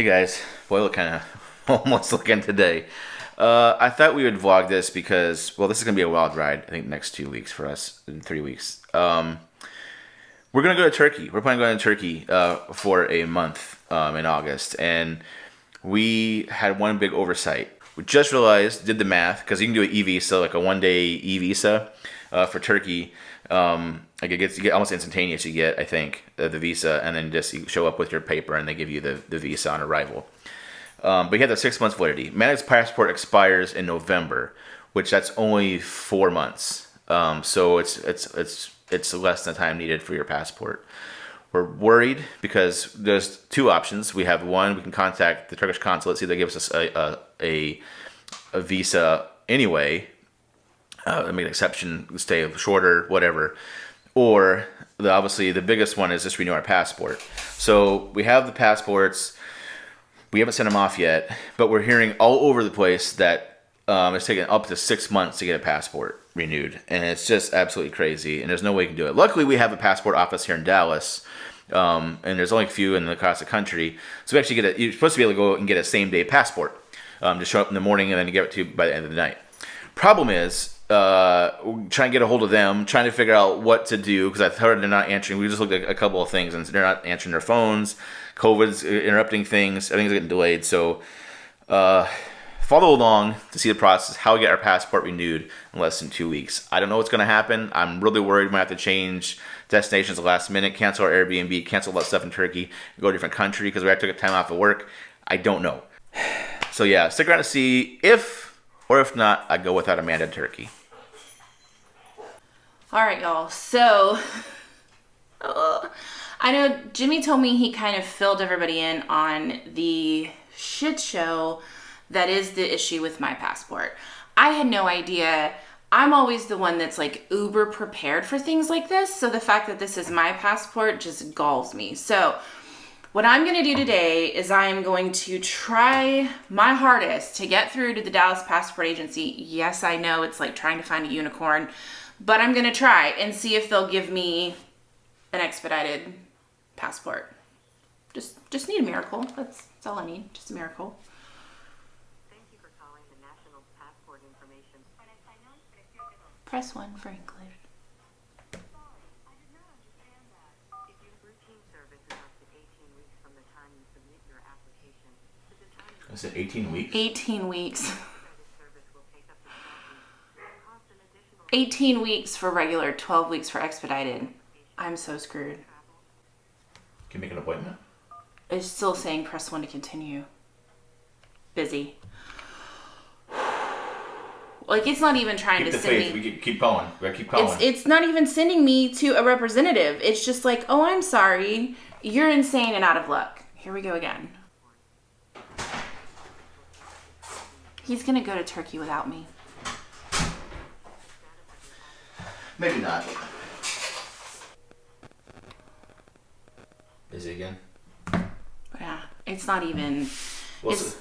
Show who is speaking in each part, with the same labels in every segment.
Speaker 1: Hey guys, boy, look kind of almost looking today. I thought we would vlog this because, well, this is gonna be a wild ride. I think next 2 weeks for us, in 3 weeks. We're gonna go to Turkey. We're planning on going to Turkey for a month in August, and we had one big oversight. We just realized, did the math, because you can do an e-visa, like a one-day e-visa for Turkey. Like you get almost instantaneous. You get, I think, the visa, and then just you show up with your paper, and they give you the visa on arrival. But you have the 6 months validity. Manag's passport expires in November, which that's only 4 months. So it's less than the time needed for your passport. We're worried because there's two options. We have one, we can contact the Turkish consulate, see if they give us a visa anyway. Make an exception, stay shorter, whatever. Or obviously the biggest one is just renew our passport. So we have the passports. We haven't sent them off yet, but we're hearing all over the place that it's taking up to 6 months to get a passport renewed, and it's just absolutely crazy. And there's no way you can do it. Luckily, we have a passport office here in Dallas, and there's only a few across the country. So we actually you're supposed to be able to go and get a same day passport. Just show up in the morning and then you get it to you by the end of the night. Problem is, trying to get a hold of them, trying to figure out what to do, because I've heard they're not answering. We just looked at a couple of things, and they're not answering their phones. COVID's interrupting things. Everything's getting delayed. So follow along to see the process, how we get our passport renewed in less than 2 weeks. I don't know what's going to happen. I'm really worried we might have to change destinations at the last minute, cancel our Airbnb, cancel all that stuff in Turkey, go to a different country because we have to take time off of work. I don't know. So yeah, stick around to see if, or if not, I go without Amanda in Turkey.
Speaker 2: All right, y'all. So, I know Jimmy told me he kind of filled everybody in on the shit show that is the issue with my passport. I had no idea. I'm always the one that's like uber prepared for things like this. So the fact that this is my passport just galls me. So what I'm going to do today is I'm going to try my hardest to get through to the Dallas Passport Agency. Yes, I know it's like trying to find a unicorn, but I'm going to try and see if they'll give me an expedited passport. Just need a miracle. That's all I need. Just a miracle.
Speaker 3: Thank you for calling the National Passport Information.
Speaker 2: Press 1 for English.
Speaker 3: If your routine service is up to 18 weeks from the time you submit your application to the time you
Speaker 1: I said 18 weeks?
Speaker 2: 18 weeks.
Speaker 3: service will take up to 12 weeks and cost an additional
Speaker 2: 18 weeks for regular, 12 weeks for expedited. I'm so screwed.
Speaker 1: Can you make an appointment?
Speaker 2: It's still saying press 1 to continue. Busy. Like, it's not even trying
Speaker 1: Keep
Speaker 2: to
Speaker 1: the
Speaker 2: send
Speaker 1: faith.
Speaker 2: me.
Speaker 1: We keep calling. We gotta keep calling.
Speaker 2: It's not even sending me to a representative. It's just like, oh, I'm sorry. You're insane and out of luck. Here we go again. He's going to go to Turkey without me.
Speaker 1: Maybe not. Is it again?
Speaker 2: Yeah, it's not even.
Speaker 1: Let's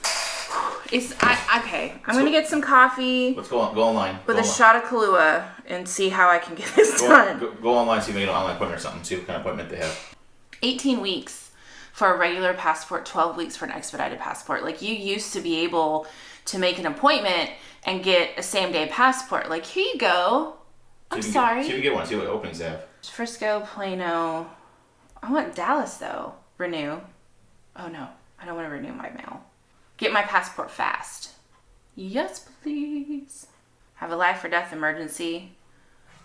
Speaker 2: Okay. I'm going to get some coffee
Speaker 1: go online.
Speaker 2: with
Speaker 1: Go
Speaker 2: a
Speaker 1: online.
Speaker 2: shot of Kahlua and see how I can get this done.
Speaker 1: Go online, see if you can get an online appointment or something. See what kind of appointment they have.
Speaker 2: 18 weeks for a regular passport, 12 weeks for an expedited passport. Like, you used to be able to make an appointment and get a same-day passport. Like, here you go. I'm sorry.
Speaker 1: See if you get one. See what openings they have.
Speaker 2: Frisco, Plano. I want Dallas, though. Renew. Oh, no. I don't want to renew my mail. Get my passport fast. Yes, please. Have a life or death emergency.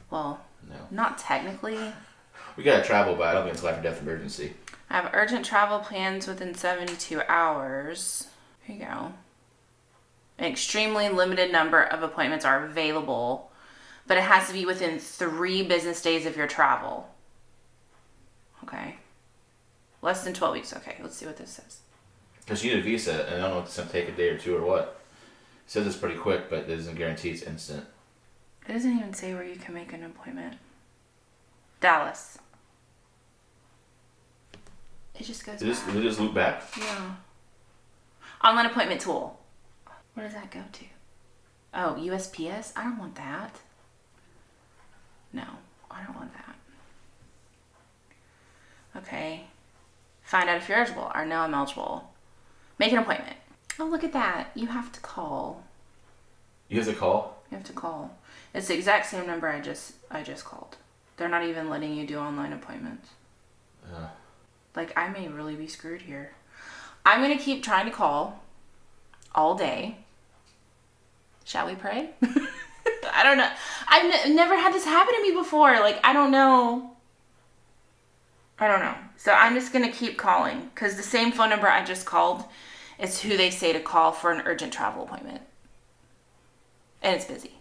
Speaker 2: Well,
Speaker 1: No.
Speaker 2: not technically.
Speaker 1: We gotta travel, but I don't think it's life or death emergency.
Speaker 2: I have urgent travel plans within 72 hours. Here you go. An extremely limited number of appointments are available, but it has to be within 3 business days of your travel. Okay. Less than 12 weeks. Okay, let's see what this says.
Speaker 1: Because you need a visa, and I don't know if it's gonna take a day or two or what. It says it's pretty quick, but it doesn't guarantee it's instant.
Speaker 2: It doesn't even say where you can make an appointment. Dallas. It just goes
Speaker 1: Did
Speaker 2: back.
Speaker 1: it just loop back?
Speaker 2: Yeah. Online appointment tool. Where does that go to? Oh, USPS? I don't want that. No, I don't want that. Okay. Find out if you're eligible. Or no, I'm eligible. Make an appointment. Oh, look at that. You have to call.
Speaker 1: You have to call?
Speaker 2: You have to call. It's the exact same number I just called. They're not even letting you do online appointments. Like, I may really be screwed here. I'm going to keep trying to call all day. Shall we pray? I don't know. I've never had this happen to me before. Like, I don't know. So I'm just going to keep calling because the same phone number I just called is who they say to call for an urgent travel appointment. And it's busy.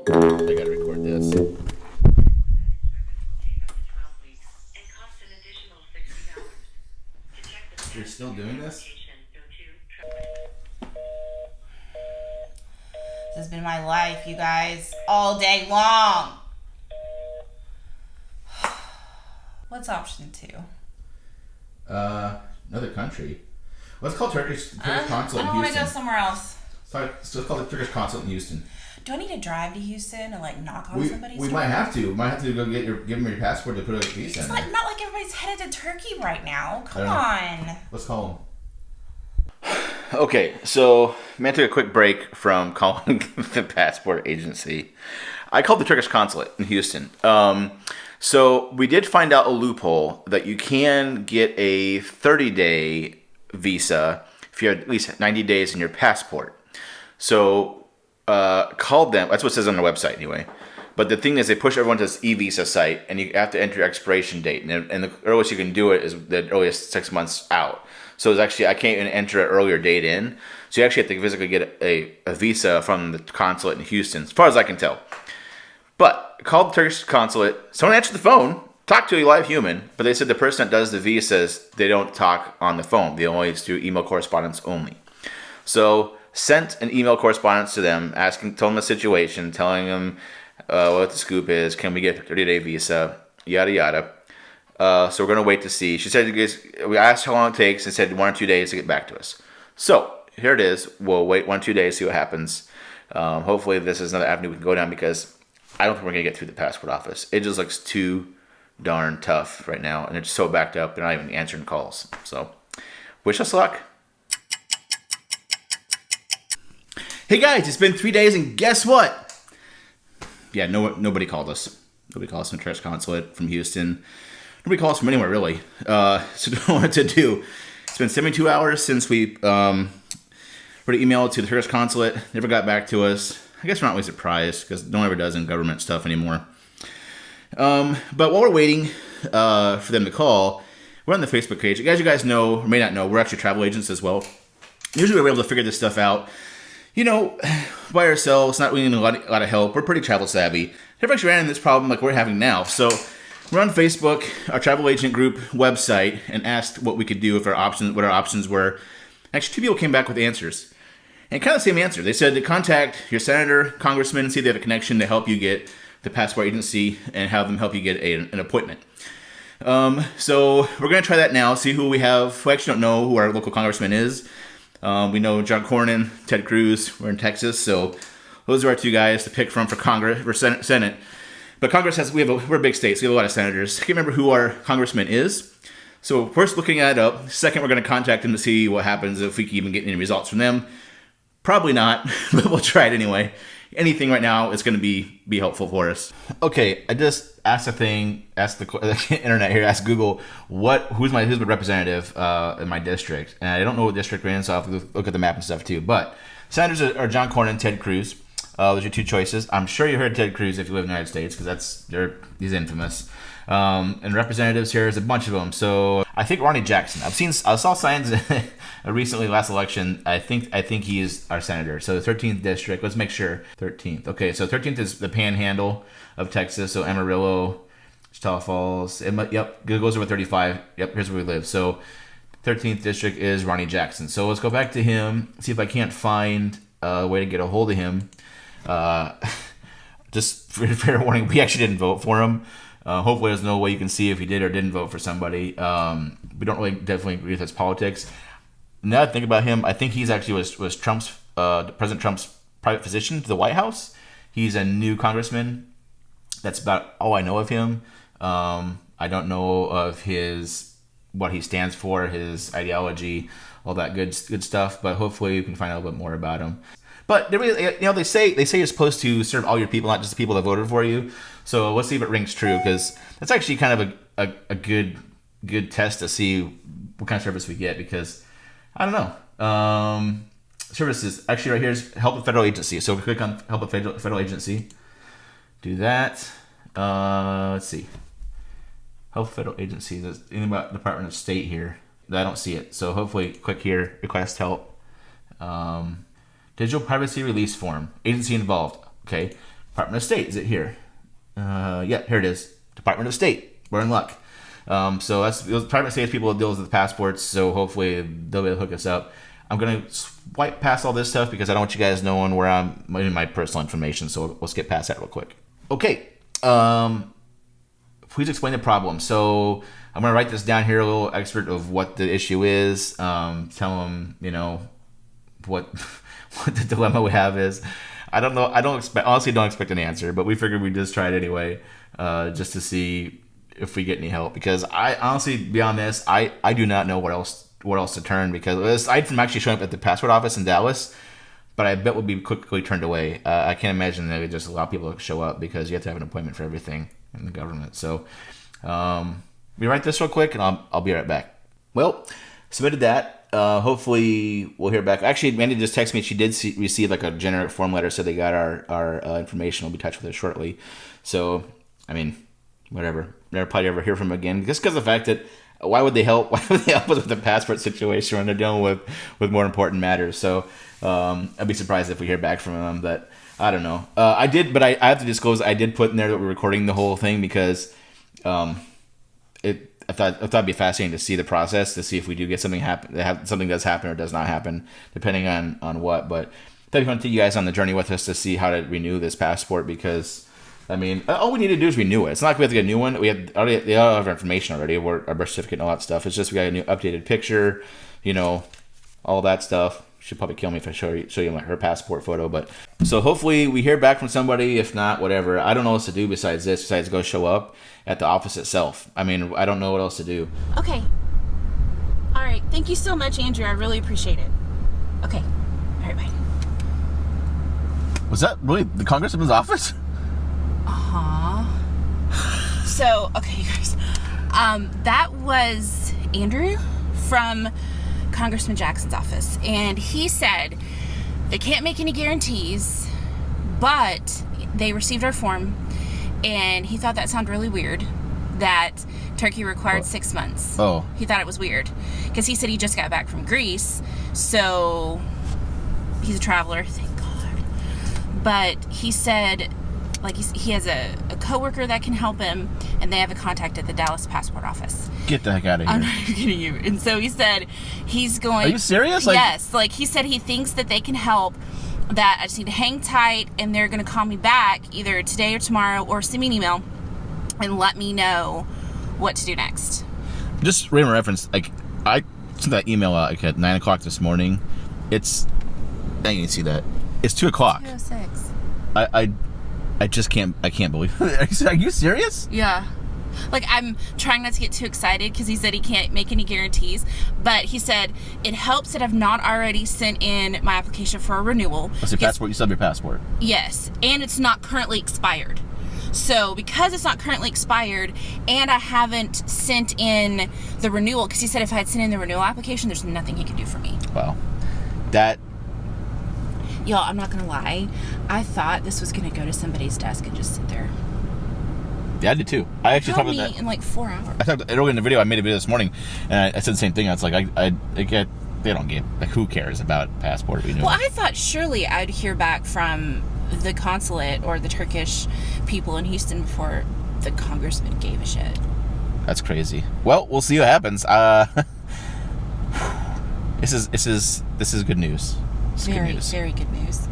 Speaker 1: I gotta record this. You're still doing this?
Speaker 2: This has been my life, you guys, all day long. What's option 2?
Speaker 1: Another country. Let's call Turkish consulate
Speaker 2: I
Speaker 1: in
Speaker 2: don't want to
Speaker 1: Houston.
Speaker 2: go somewhere else.
Speaker 1: Sorry, so let's call the Turkish consulate in Houston.
Speaker 2: Do I need to drive to Houston and like knock on somebody's
Speaker 1: We
Speaker 2: door?
Speaker 1: might have to. We might have to go give them your passport to put a visa
Speaker 2: It's
Speaker 1: in.
Speaker 2: not like everybody's headed to Turkey right now. Come
Speaker 1: I
Speaker 2: on.
Speaker 1: Let's call them. Okay, so I'm going to take a quick break from calling the passport agency. I called the Turkish consulate in Houston. So we did find out a loophole that you can get a 30-day visa if you have at least 90 days in your passport. So called them. That's what it says on their website anyway. But the thing is, they push everyone to this e-visa site, and you have to enter your expiration date. And the earliest you can do it is the earliest 6 months out. So it's actually, I can't even enter an earlier date in. So you actually have to physically get a visa from the consulate in Houston, as far as I can tell. But I called the Turkish consulate. Someone answered the phone, talked to a live human, but they said the person that does the visas, they don't talk on the phone. They only do email correspondence only. So sent an email correspondence to them, telling them the situation, telling them what the scoop is, can we get a 30-day visa, yada yada. So we're going to wait to see. She said, we asked how long it takes, and said 1 or 2 days to get back to us. So here it is. We'll wait 1 or 2 days, see what happens. Hopefully this is another avenue we can go down, because I don't think we're going to get through the passport office. It just looks too darn tough right now, and it's so backed up, they're not even answering calls. So wish us luck. Hey guys, it's been 3 days, and guess what? Yeah, nobody called us. Nobody called us from the Turkish consulate from Houston. Nobody called us from anywhere, really. So don't know what to do. It's been 72 hours since we wrote an email to the Turkish consulate. Never got back to us. I guess we're not really surprised, because no one ever does in government stuff anymore. But while we're waiting for them to call, we're on the Facebook page. As you guys know, or may not know, we're actually travel agents as well. Usually we're able to figure this stuff out, by ourselves, not really need a lot of help. We're pretty travel savvy. Never actually ran into this problem like we're having now. So we're on Facebook, our travel agent group website, and asked what we could do, what our options were. Actually, 2 people came back with answers. And kind of the same answer. They said to contact your senator, congressman, and see if they have a connection to help you get the passport agency and have them help you get an appointment. So we're going to try that now, see who we have. We actually don't know who our local congressman is. We know John Cornyn, Ted Cruz. We're in Texas, so those are our 2 guys to pick from for Congress, for Senate. But Congress we're a big state, so we have a lot of senators. I can't remember who our congressman is. So first, looking that up. Second, we're going to contact them to see what happens, if we can even get any results from them. Probably not, but we'll try it anyway. Anything right now is going to be helpful for us. Okay, I just asked the internet here, asked Google, who's my representative in my district, and I don't know what district we're in, so I'll have to look at the map and stuff too. But senators are John Cornyn, Ted Cruz. Those are your two choices. I'm sure you heard Ted Cruz if you live in the United States, because he's infamous. And representatives here is a bunch of them. So I think Ronnie Jackson. I saw signs recently last election. I think he is our senator. So the 13th district. Let's make sure 13th. Okay, so 13th is the Panhandle of Texas. So Amarillo, Wichita Falls. Yep, it goes over 35. Yep, here's where we live. So 13th district is Ronnie Jackson. So let's go back to him. See if I can't find a way to get a hold of him. Just for fair warning, we actually didn't vote for him. Hopefully there's no way you can see if he did or didn't vote for somebody. We don't really definitely agree with his politics. Now that I think about him, I think he's actually was Trump's President Trump's private physician to the White House. He's a new congressman. That's about all I know of him. I don't know of what he stands for, his ideology, all that good stuff. But hopefully you can find out a little bit more about him. But they say you're supposed to serve all your people, not just the people that voted for you. So let's see if it rings true, because that's actually kind of a good test to see what kind of service we get. Because I don't know, services actually right here is help a federal agency. So we click on help a federal agency. Do that. Let's see. Help federal agency. There's anything about Department of State here? I don't see it. So hopefully, click here. Request help. Digital privacy release form. Agency involved. Okay. Department of State. Is it here? Yeah, here it is. Department of State. We're in luck. So that's Department of State's people that deals with passports. So hopefully they'll be able to hook us up. I'm gonna swipe past all this stuff because I don't want you guys knowing where I'm in my personal information. So let's get past that real quick. Okay. Please explain the problem. So I'm gonna write this down here, a little excerpt of what the issue is. Tell them, what the dilemma we have is. I don't know. Honestly don't expect an answer, but we figured we'd just try it anyway, just to see if we get any help. Because I honestly, beyond this, I do not know where else to turn, because aside from actually showing up at the passport office in Dallas, but I bet we'll be quickly turned away. I can't imagine that they just allow people to show up, because you have to have an appointment for everything in the government. So we write this real quick, and I'll be right back. Well, submitted that. Hopefully we'll hear back. Actually, Mandy just texted me. She did receive like a generic form letter, so they got our information. We'll be in touch with her shortly. So, I mean, whatever. Never probably ever hear from them again, just because of the fact that why would they help? Why would they help us with the passport situation when they're dealing with more important matters? So I'd be surprised if we hear back from them. But I don't know. I have to disclose. I did put in there that we're recording the whole thing, because I thought it'd be fascinating to see the process, to see if we do get something happen, something does happen or does not happen, depending on what. But I want to take you guys on the journey with us to see how to renew this passport, because I mean, all we need to do is renew it. It's not like we have to get a new one. They all have our information already, our birth certificate and all that stuff. It's just we got a new updated picture, all that stuff. She'll probably kill me if I show you like her passport photo. But so hopefully we hear back from somebody. If not, whatever. I don't know what else to do besides go show up at the office itself. I mean, I don't know what else to do.
Speaker 2: Okay. All right. Thank you so much, Andrew. I really appreciate it. Okay. All right. Bye.
Speaker 1: Was that really the congressman's office?
Speaker 2: So, okay, you guys. That was Andrew from Congressman Jackson's office, and he said they can't make any guarantees, but they received our form, and he thought that sounded really weird, that Turkey required 6 months.
Speaker 1: Oh.
Speaker 2: He thought it was weird, because he said he just got back from Greece, so he's a traveler, thank God. But he said, like, he has a coworker that can help him, and they have a contact at the Dallas passport office.
Speaker 1: Get the heck out of here.
Speaker 2: I'm not kidding you. And so he said he's going...
Speaker 1: Are you serious?
Speaker 2: Yes. Like, he said he thinks that they can help, that I just need to hang tight, and they're going to call me back either today or tomorrow, or send me an email and let me know what to do next.
Speaker 1: Just for reference, like, I sent that email out like at 9 o'clock this morning. It's... I didn't see that. It's 2 o'clock.
Speaker 2: 2:06.
Speaker 1: I just can't believe it. Are you serious?
Speaker 2: Yeah. Like, I'm trying not to get too excited because he said he can't make any guarantees, but he said it helps that I've not already sent in my application for a renewal.
Speaker 1: What's your passport? You still have your passport?
Speaker 2: Yes, and it's not currently expired. So because it's not currently expired and I haven't sent in the renewal, because he said if I had sent in the renewal application, there's nothing he could do for me.
Speaker 1: Wow. That
Speaker 2: Y'all, I'm not gonna lie. I thought this was gonna go to somebody's desk and just sit there.
Speaker 1: Yeah, I did too. I actually talked about that
Speaker 2: in like 4 hours.
Speaker 1: I talked earlier in the video. I made a video this morning, and I said the same thing. I was like, I get, they don't get, like, who cares about passport renewal?
Speaker 2: Well, I thought surely I'd hear back from the consulate or the Turkish people in Houston before the congressman gave a shit.
Speaker 1: That's crazy. Well, we'll see what happens. This is good news.
Speaker 2: Very, very good news.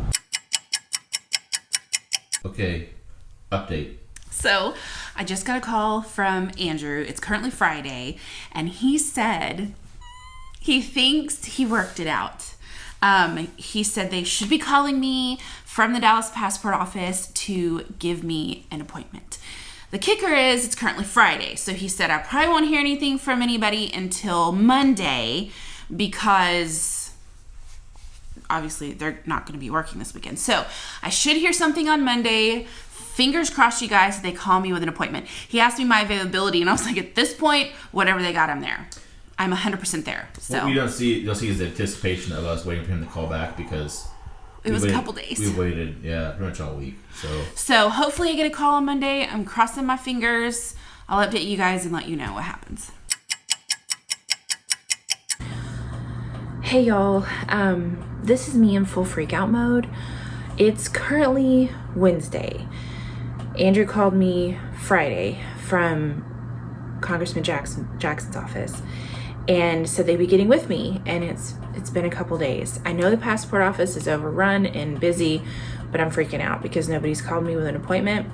Speaker 1: Okay, update.
Speaker 2: So, I just got a call from Andrew. It's currently Friday, and he said he thinks he worked it out. He said they should be calling me from the Dallas passport office to give me an appointment. The kicker is it's currently Friday, so he said I probably won't hear anything from anybody until Monday because obviously they're not going to be working this weekend. So I should hear something on Monday. Fingers crossed, you guys, they call me with an appointment. He asked me my availability, and I was like, at this point, whatever they got, I'm there. I'm 100% there. So
Speaker 1: What you'll see is the anticipation of us waiting for him to call back because
Speaker 2: it was a couple days.
Speaker 1: We waited, pretty much all week.
Speaker 2: So hopefully I get a call on Monday. I'm crossing my fingers. I'll update you guys and let you know what happens. Hey y'all, this is me in full freak out mode. It's currently Wednesday. Andrew called me Friday from Congressman Jackson's office and said they'd be getting with me, and it's been a couple days. I know the passport office is overrun and busy, but I'm freaking out because nobody's called me with an appointment.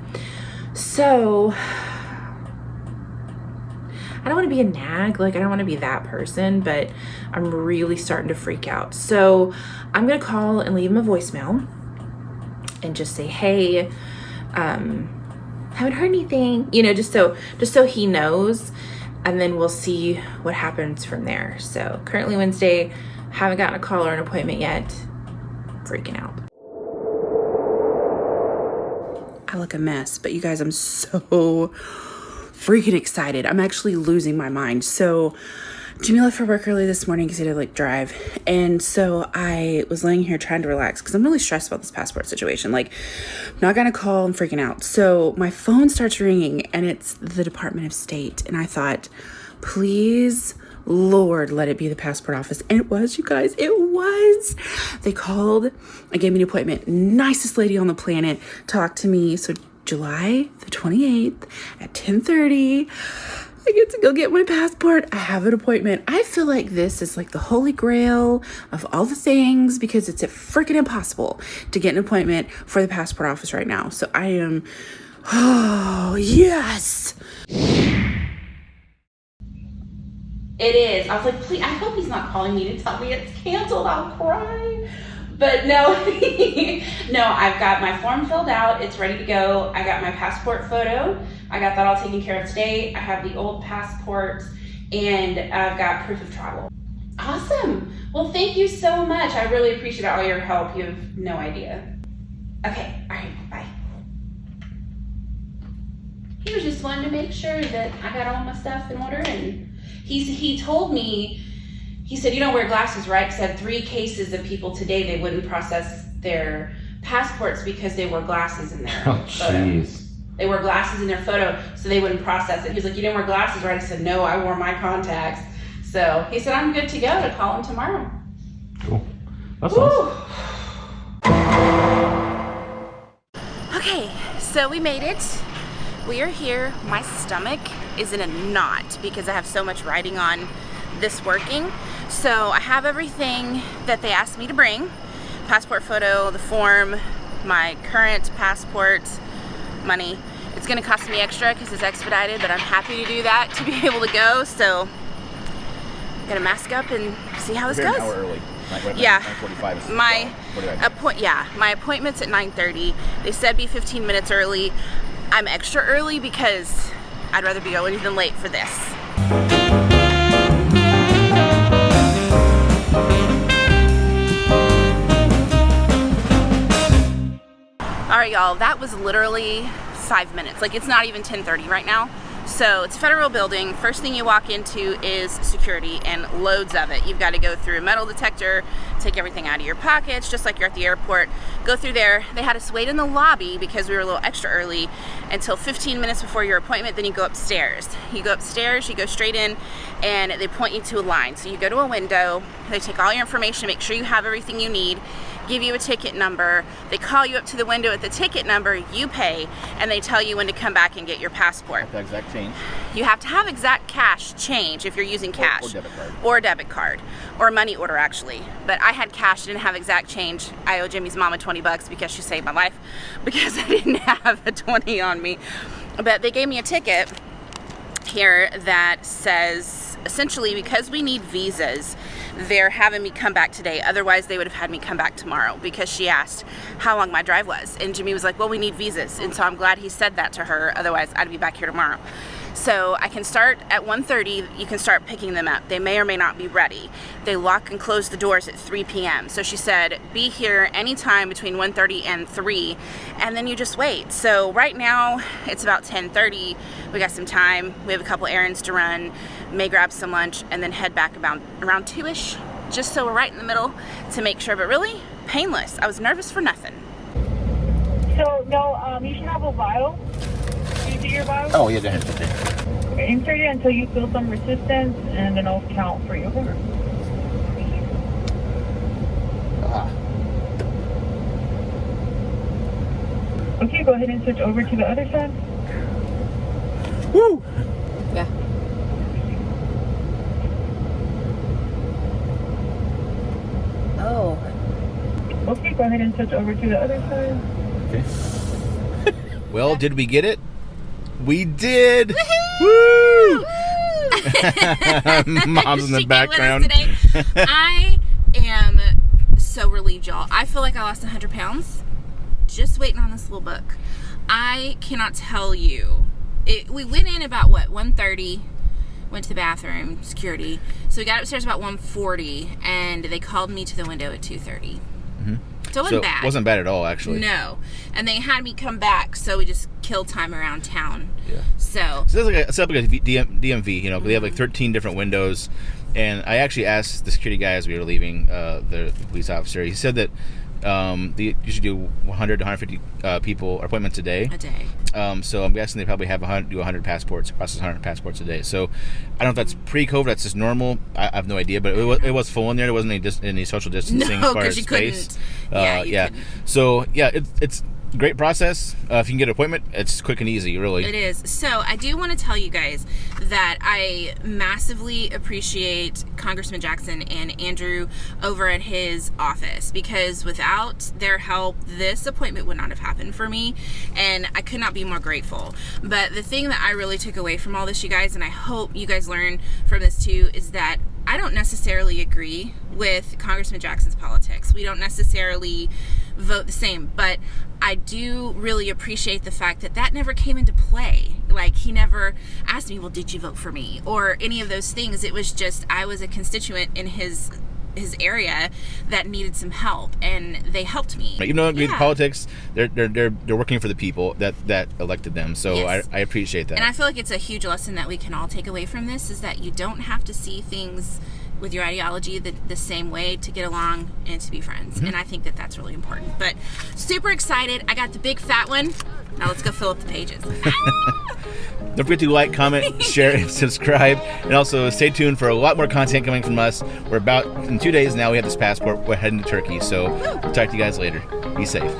Speaker 2: So I don't want to be a nag, like I don't want to be that person, but I'm really starting to freak out. So I'm gonna call and leave him a voicemail and just say, hey, haven't heard anything, just so he knows, and then we'll see what happens from there. So currently Wednesday, haven't gotten a call or an appointment yet. Freaking out. I look a mess, but you guys, I'm so freaking excited. I'm actually losing my mind. So Jimmy left for work early this morning because he had to drive. And so I was laying here trying to relax because I'm really stressed about this passport situation. I'm not gonna call, I'm freaking out. So my phone starts ringing and it's the Department of State. And I thought, please, Lord, let it be the passport office. And it was, you guys, it was. They called and gave me an appointment. Nicest lady on the planet talked to me. So July the 28th at 10:30. I get to go get my passport. I have an appointment. I feel like this is like the holy grail of all the things because it's freaking impossible to get an appointment for the passport office right now. So I am, oh, yes. It is. I was like, please, I hope he's not calling me to tell me it's canceled. I'll cry. But no, no, I've got my form filled out. It's ready to go. I got my passport photo. I got that all taken care of today. I have the old passport and I've got proof of travel. Awesome. Well, thank you so much. I really appreciate all your help. You have no idea. Okay. All right. Bye. He was just wanting to make sure that I got all my stuff in order, and he told me, he said, you don't wear glasses, right? Because I had 3 cases of people today, they wouldn't process their passports because they wore glasses in their photo.
Speaker 1: Jeez.
Speaker 2: They wore glasses in their photo, so they wouldn't process it. He was like, you didn't wear glasses, right? I said, no, I wore my contacts. So he said, I'm good to go to call him tomorrow.
Speaker 1: Cool. That's
Speaker 2: Woo. Nice. Okay, so we made it. We are here. My stomach is in a knot because I have so much riding on this working. So I have everything that they asked me to bring. Passport photo, the form, my current passport, money. It's gonna cost me extra because it's expedited, but I'm happy to do that to be able to go. So I'm gonna mask up and see how this goes.
Speaker 1: An hour early.
Speaker 2: Yeah.
Speaker 1: 9:45.
Speaker 2: My appointment's at 9:30. They said be 15 minutes early. I'm extra early because I'd rather be early than late for this. All right, y'all, that was literally 5 minutes. Like, it's not even 10:30 right now. So it's a federal building. First thing you walk into is security, and loads of it. You've got to go through a metal detector, take everything out of your pockets, just like you're at the airport. Go through there. They had us wait in the lobby because we were a little extra early until 15 minutes before your appointment. Then you go upstairs. You go upstairs, you go straight in, and they point you to a line. So you go to a window. They take all your information, make sure you have everything you need, give you a ticket number. They call you up to the window at the ticket number, you pay, and they tell you when to come back and get your passport.
Speaker 1: The exact change.
Speaker 2: You have to have exact cash change if you're using cash.
Speaker 1: Or debit card.
Speaker 2: Or debit card. Or money order, actually. But I had cash, didn't have exact change. I owe Jimmy's mama $20 because she saved my life because I didn't have a 20 on me. But they gave me a ticket here that says, essentially, because we need visas, they're having me come back today. Otherwise, they would have had me come back tomorrow, because she asked how long my drive was. And Jimmy was like, well, we need visas. And so I'm glad he said that to her. Otherwise, I'd be back here tomorrow. So I can start at 1:30. You can start picking them up. They may or may not be ready. They lock and close the doors at 3 p.m. So she said, be here anytime between 1:30 and 3, and then you just wait. So right now, it's about 10:30. We got some time. We have a couple errands to run. May grab some lunch and then head back around 2-ish, just so we're right in the middle to make sure. But really, painless. I was nervous for nothing.
Speaker 4: So, no, you should have a vial. Do you do your vial?
Speaker 1: Oh, yeah, go ahead. Okay.
Speaker 4: Insert it until you feel some resistance, and then I'll count for you. Okay, go ahead and switch over to the other side.
Speaker 1: Woo!
Speaker 2: Yeah. Oh.
Speaker 4: Okay, go ahead and switch over to the other side.
Speaker 1: Okay. Well, did we get it? We did! Woo! Mom's in the background.
Speaker 2: I am so relieved, y'all. I feel like I lost 100 pounds just waiting on this little book. I cannot tell you. We went in about, 1:30, went to the bathroom, security. So we got upstairs about 1:40, and they called me to the window at 2:30. So it wasn't bad.
Speaker 1: It wasn't bad at all, actually.
Speaker 2: No. And they had me come back, so we just killed time around town.
Speaker 1: Yeah.
Speaker 2: So
Speaker 1: it's like a DMV, you know, they have like 13 different windows. And I actually asked the security guy as we were leaving, the police officer, he said that you should do 100 to 150 people appointments a day. So I'm guessing they probably have 100 passports, process 100 passports a day. So I don't know if that's pre-COVID, that's just normal. I have no idea, but it was full in there. There wasn't any social distancing as far as space.
Speaker 2: Yeah.
Speaker 1: So yeah, it's a great process. If you can get an appointment, it's quick and easy, really.
Speaker 2: It is. So I do want to tell you guys that I massively appreciate Congressman Jackson and Andrew over at his office, because without their help, this appointment would not have happened for me, and I could not be more grateful. But the thing that I really took away from all this, you guys, and I hope you guys learn from this too, is that I don't necessarily agree with Congressman Jackson's politics. We don't necessarily vote the same, but I do really appreciate the fact that that never came into play. Like, he never asked me, well, did you vote for me? Or any of those things. It was just, I was a constituent in his area that needed some help, and they helped me.
Speaker 1: Even though I agree with politics, they're working for the people that elected them. So yes. I appreciate that.
Speaker 2: And I feel like it's a huge lesson that we can all take away from this, is that you don't have to see things with your ideology the same way to get along and to be friends. And I think that that's really important. But super excited. I got the big fat one. Now let's go fill up the pages.
Speaker 1: Don't forget to like, comment, share, and subscribe. And also stay tuned for a lot more content coming from us. We're in 2 days now. We have this passport. We're heading to Turkey. So we'll talk to you guys later. Be safe.